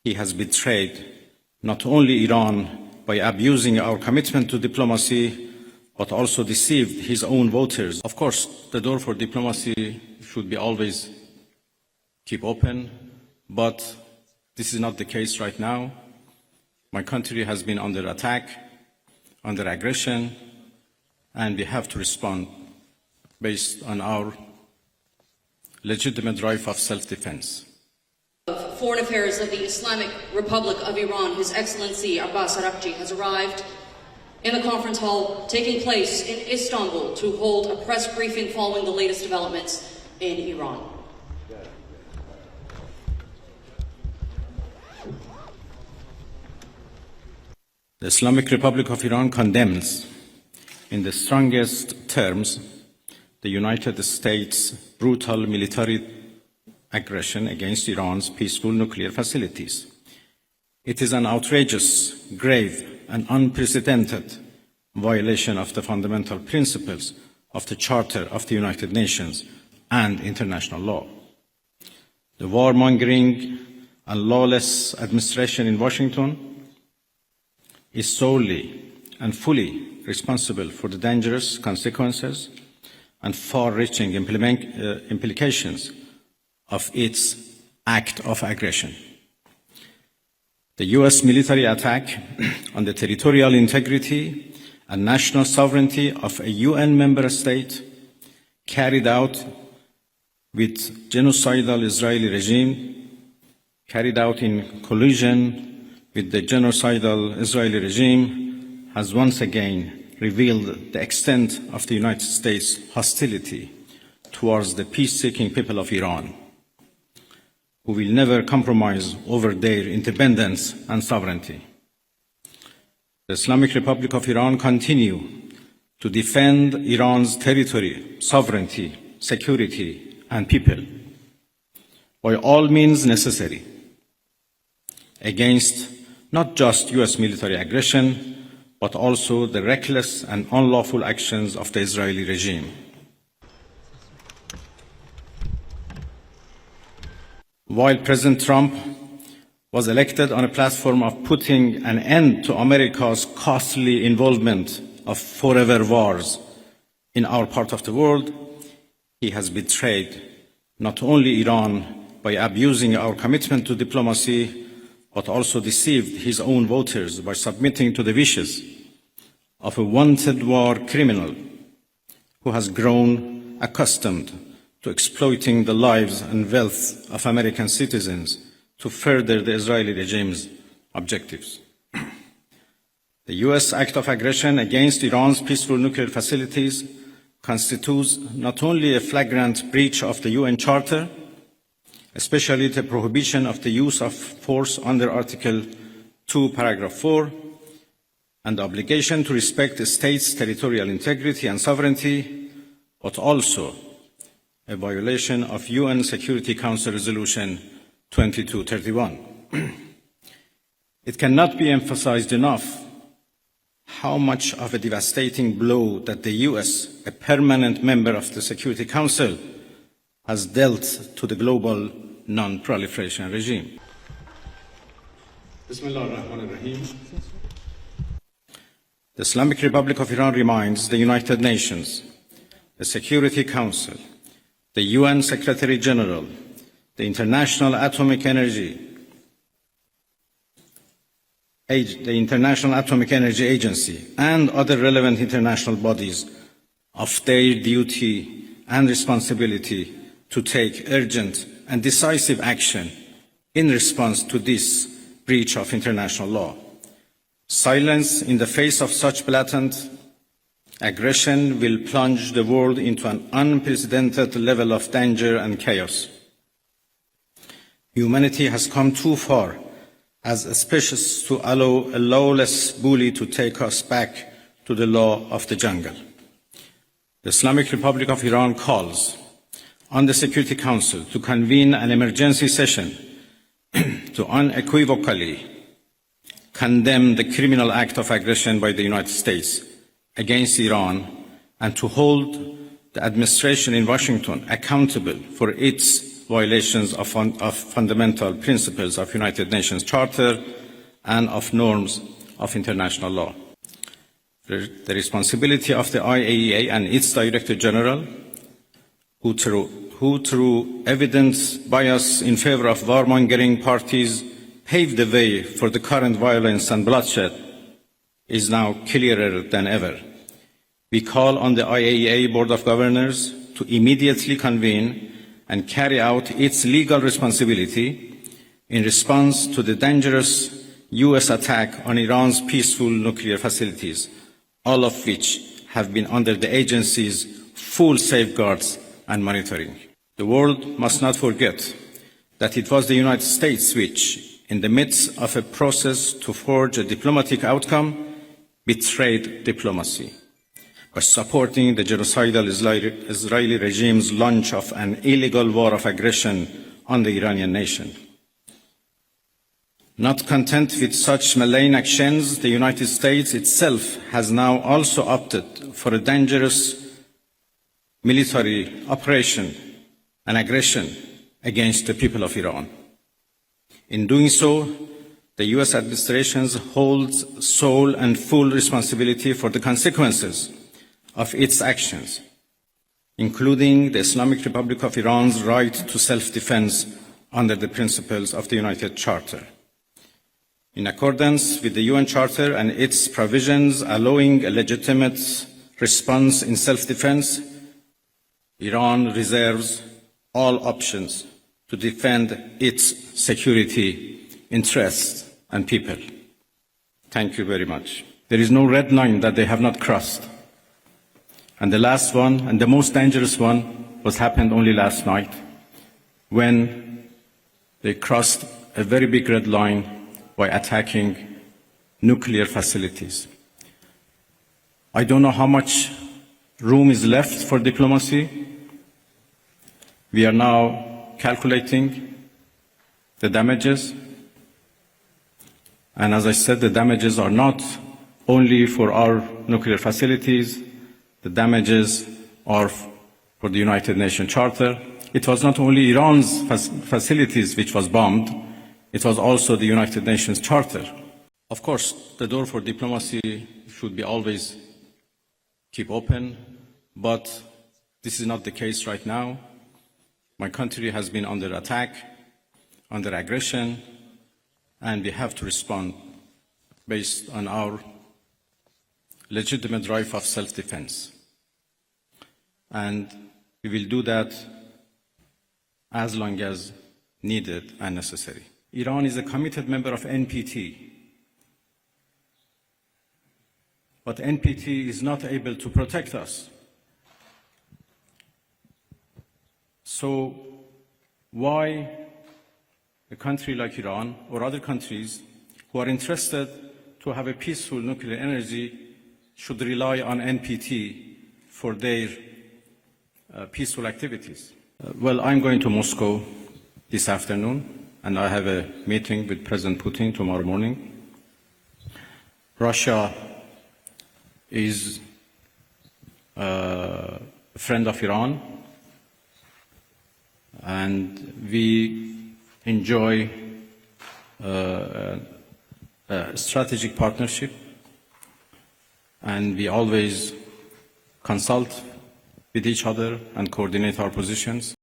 He has betrayed not only Iran by abusing our commitment to diplomacy, but also deceived his own voters. Of course, the door for diplomacy should be always keep open, but this is not the case right now. My country has been under attack, under aggression, and we have to respond based on our legitimate right of self-defense. Foreign Affairs of the Islamic Republic of Iran, His Excellency Abbas Araghchi, has arrived in the conference hall taking place in Istanbul to hold a press briefing following the latest developments in Iran. The Islamic Republic of Iran condemns in the strongest terms the United States' brutal military aggression against Iran's peaceful nuclear facilities. It is an outrageous, grave, and unprecedented violation of the fundamental principles of the Charter of the United Nations and international law. The warmongering and lawless administration in Washington is solely and fully responsible for the dangerous consequences and far-reaching implications of its act of aggression. The US military attack on the territorial integrity and national sovereignty of a UN member state carried out with genocidal Israeli regime, carried out in collusion with the genocidal Israeli regime, has once again revealed the extent of the United States' hostility towards the peace-seeking people of Iran, who will never compromise over their independence and sovereignty. The Islamic Republic of Iran continues to defend Iran's territory, sovereignty, security, and people by all means necessary against not just US military aggression, but also the reckless and unlawful actions of the Israeli regime. While President Trump was elected on a platform of putting an end to America's costly involvement of forever wars in our part of the world, he has betrayed not only Iran by abusing our commitment to diplomacy, but also deceived his own voters by submitting to the wishes of a wanted war criminal who has grown accustomed to exploiting the lives and wealth of American citizens to further the Israeli regime's objectives. The US act of aggression against Iran's peaceful nuclear facilities constitutes not only a flagrant breach of the UN Charter, especially the prohibition of the use of force under Article 2, Paragraph 4, and the obligation to respect the state's territorial integrity and sovereignty, but also a violation of UN Security Council Resolution 2231. It cannot be emphasized enough how much of a devastating blow that the US, a permanent member of the Security Council, has dealt to the global non-proliferation regime. The Islamic Republic of Iran reminds the United Nations, the Security Council, the UN Secretary General, the International Atomic Energy Agency, and other relevant international bodies of their duty and responsibility to take urgent and decisive action in response to this breach of international law. Silence in the face of such blatant aggression will plunge the world into an unprecedented level of danger and chaos. Humanity has come too far as a species to allow a lawless bully to take us back to the law of the jungle. The Islamic Republic of Iran calls on the Security Council to convene an emergency session to unequivocally condemn the criminal act of aggression by the United States against Iran and to hold the administration in Washington accountable for its violations of fundamental principles of United Nations Charter and of norms of international law. The responsibility of the IAEA and its Director General, who through evidence bias in favor of warmongering parties paved the way for the current violence and bloodshed, is now clearer than ever. We call on the IAEA Board of Governors to immediately convene and carry out its legal responsibility in response to the dangerous US attack on Iran's peaceful nuclear facilities, all of which have been under the agency's full safeguards and monitoring. The world must not forget that it was the United States which, in the midst of a process to forge a diplomatic outcome, betrayed diplomacy by supporting the genocidal Israeli regime's launch of an illegal war of aggression on the Iranian nation. Not content with such malign actions, the United States itself has now also opted for a dangerous military operation and aggression against the people of Iran. In doing so, the US administration holds sole and full responsibility for the consequences of its actions, including the Islamic Republic of Iran's right to self-defense under the principles of the United Charter. In accordance with the UN Charter and its provisions allowing a legitimate response in self-defense, Iran reserves all options to defend its security, interests, and people. Thank you very much. There is no red line that they have not crossed. And the last one, and the most dangerous one, happened only last night, when they crossed a very big red line by attacking nuclear facilities. I don't know how much room is left for diplomacy. We are now calculating the damages. And as I said, the damages are not only for our nuclear facilities, the damages are for the United Nations Charter. It was not only Iran's facilities which was bombed, it was also the United Nations Charter. Of course, the door for diplomacy should be always keep open, but this is not the case right now. My country has been under attack, under aggression, and we have to respond based on our legitimate right of self-defense. And we will do that as long as needed and necessary. Iran is a committed member of NPT, but NPT is not able to protect us. So why a country like Iran or other countries who are interested to have a peaceful nuclear energy should rely on NPT for their peaceful activities? Well, I'm going to Moscow this afternoon, and I have a meeting with President Putin tomorrow morning. Russia is a friend of Iran, and we enjoy a strategic partnership, and we always consult with each other and coordinate our positions.